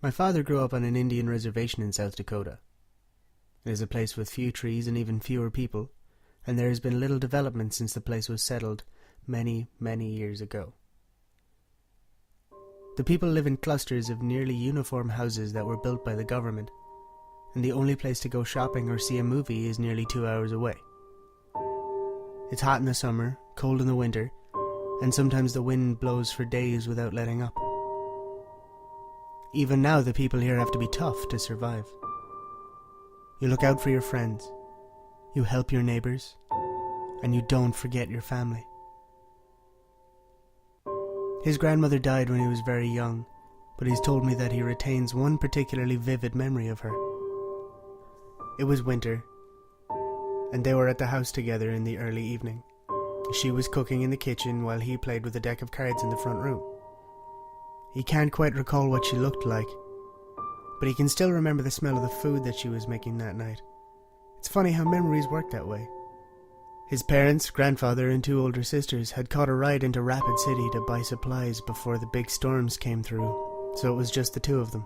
My father grew up on an Indian reservation in South Dakota. It is a place with few trees and even fewer people, and there has been little development since the place was settled many, many years ago. The people live in clusters of nearly uniform houses that were built by the government, and the only place to go shopping or see a movie is nearly 2 hours away. It's hot in the summer, cold in the winter, and sometimes the wind blows for days without letting up. Even now, the people here have to be tough to survive. You look out for your friends, you help your neighbors, and you don't forget your family. His grandmother died when he was very young, but he's told me that he retains one particularly vivid memory of her. It was winter, and they were at the house together in the early evening. She was cooking in the kitchen while he played with a deck of cards in the front room. He can't quite recall what she looked like, but he can still remember the smell of the food that she was making that night. It's funny how memories work that way. His parents, grandfather, and 2 older sisters had caught a ride into Rapid City to buy supplies before the big storms came through, so it was just the 2 of them.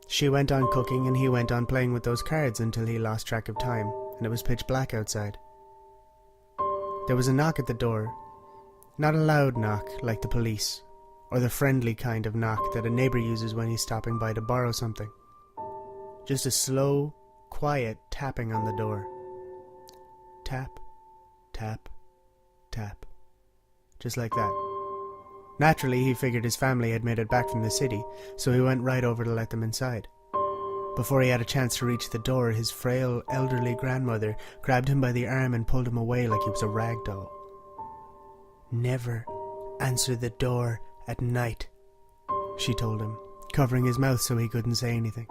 She went on cooking and he went on playing with those cards until he lost track of time, and it was pitch black outside. There was a knock at the door. Not a loud knock like the police, or the friendly kind of knock that a neighbor uses when he's stopping by to borrow something. Just a slow, quiet tapping on the door. Tap, tap, tap. Just like that. Naturally, he figured his family had made it back from the city, so he went right over to let them inside. Before he had a chance to reach the door, his frail, elderly grandmother grabbed him by the arm and pulled him away like he was a rag doll. "Never answer the door at night," she told him, covering his mouth so he couldn't say anything.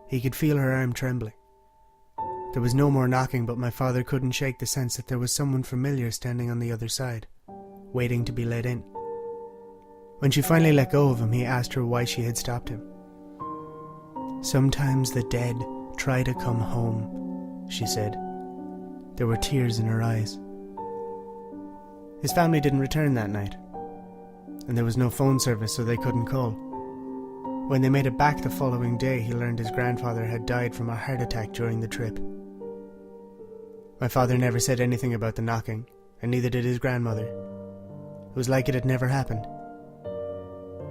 He could feel her arm trembling. There was no more knocking, but my father couldn't shake the sense that there was someone familiar standing on the other side, waiting to be let in. When she finally let go of him, he asked her why she had stopped him. "Sometimes the dead try to come home," she said. There were tears in her eyes. His family didn't return that night, and there was no phone service, so they couldn't call. When they made it back the following day, he learned his grandfather had died from a heart attack during the trip. My father never said anything about the knocking, and neither did his grandmother. It was like it had never happened.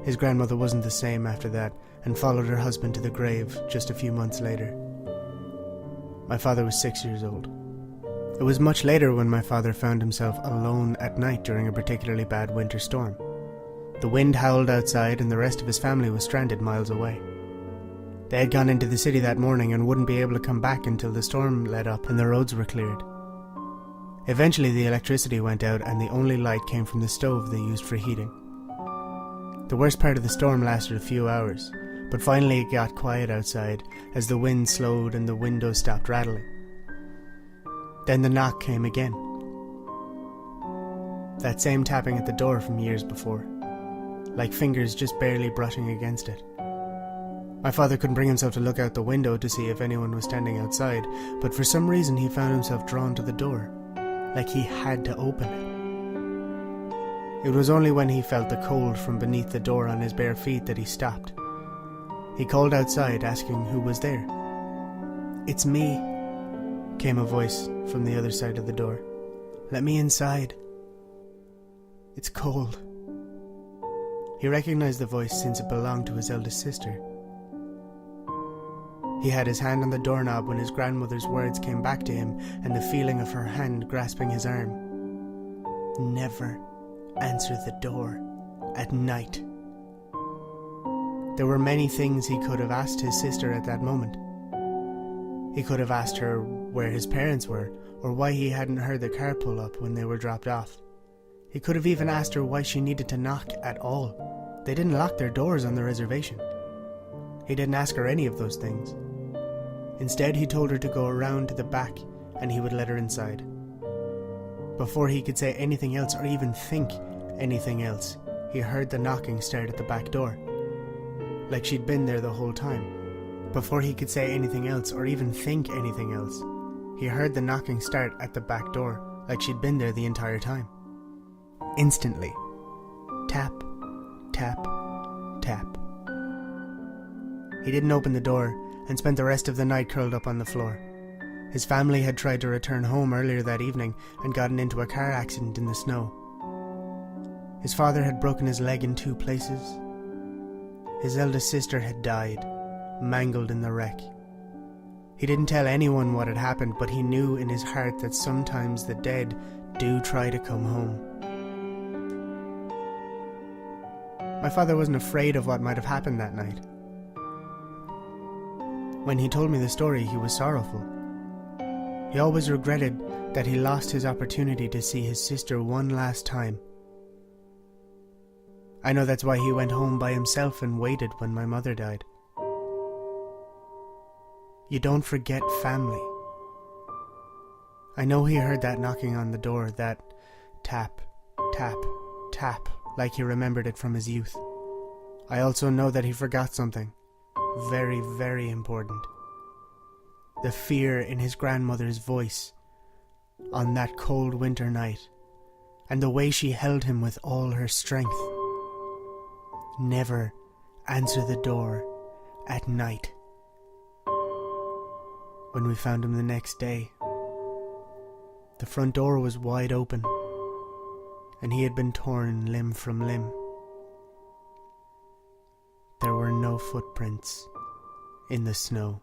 His grandmother wasn't the same after that, and followed her husband to the grave just a few months later. My father was 6 years old. It was much later when my father found himself alone at night during a particularly bad winter storm. The wind howled outside and the rest of his family was stranded miles away. They had gone into the city that morning and wouldn't be able to come back until the storm let up and the roads were cleared. Eventually the electricity went out and the only light came from the stove they used for heating. The worst part of the storm lasted a few hours, but finally it got quiet outside as the wind slowed and the windows stopped rattling. Then the knock came again. That same tapping at the door from years before, like fingers just barely brushing against it. My father couldn't bring himself to look out the window to see if anyone was standing outside, but for some reason he found himself drawn to the door, like he had to open it. It was only when he felt the cold from beneath the door on his bare feet that he stopped. He called outside, asking who was there. "It's me," came a voice from the other side of the door. "Let me inside. It's cold." He recognized the voice since it belonged to his eldest sister. He had his hand on the doorknob when his grandmother's words came back to him and the feeling of her hand grasping his arm. "Never answer the door at night." There were many things he could have asked his sister at that moment. He could have asked her where his parents were, or why he hadn't heard the car pull up when they were dropped off. He could have even asked her why she needed to knock at all. They didn't lock their doors on the reservation. He didn't ask her any of those things. Instead, he told her to go around to the back and he would let her inside. Before he could say anything else or even think anything else, he heard the knocking start at the back door, like she'd been there the whole time. Before he could say anything else or even think anything else, he heard the knocking start at the back door, like she'd been there the entire time. Instantly. Tap, tap, tap. He didn't open the door and spent the rest of the night curled up on the floor. His family had tried to return home earlier that evening and gotten into a car accident in the snow. His father had broken his leg in 2 places. His eldest sister had died, mangled in the wreck. He didn't tell anyone what had happened, but he knew in his heart that sometimes the dead do try to come home. My father wasn't afraid of what might have happened that night. When he told me the story, he was sorrowful. He always regretted that he lost his opportunity to see his sister one last time. I know that's why he went home by himself and waited when my mother died. You don't forget family. I know he heard that knocking on the door, that tap, tap, tap, like he remembered it from his youth. I also know that he forgot something very, very important. The fear in his grandmother's voice on that cold winter night, and the way she held him with all her strength. Never answer the door at night. When we found him the next day, the front door was wide open, and he had been torn limb from limb. There were no footprints in the snow.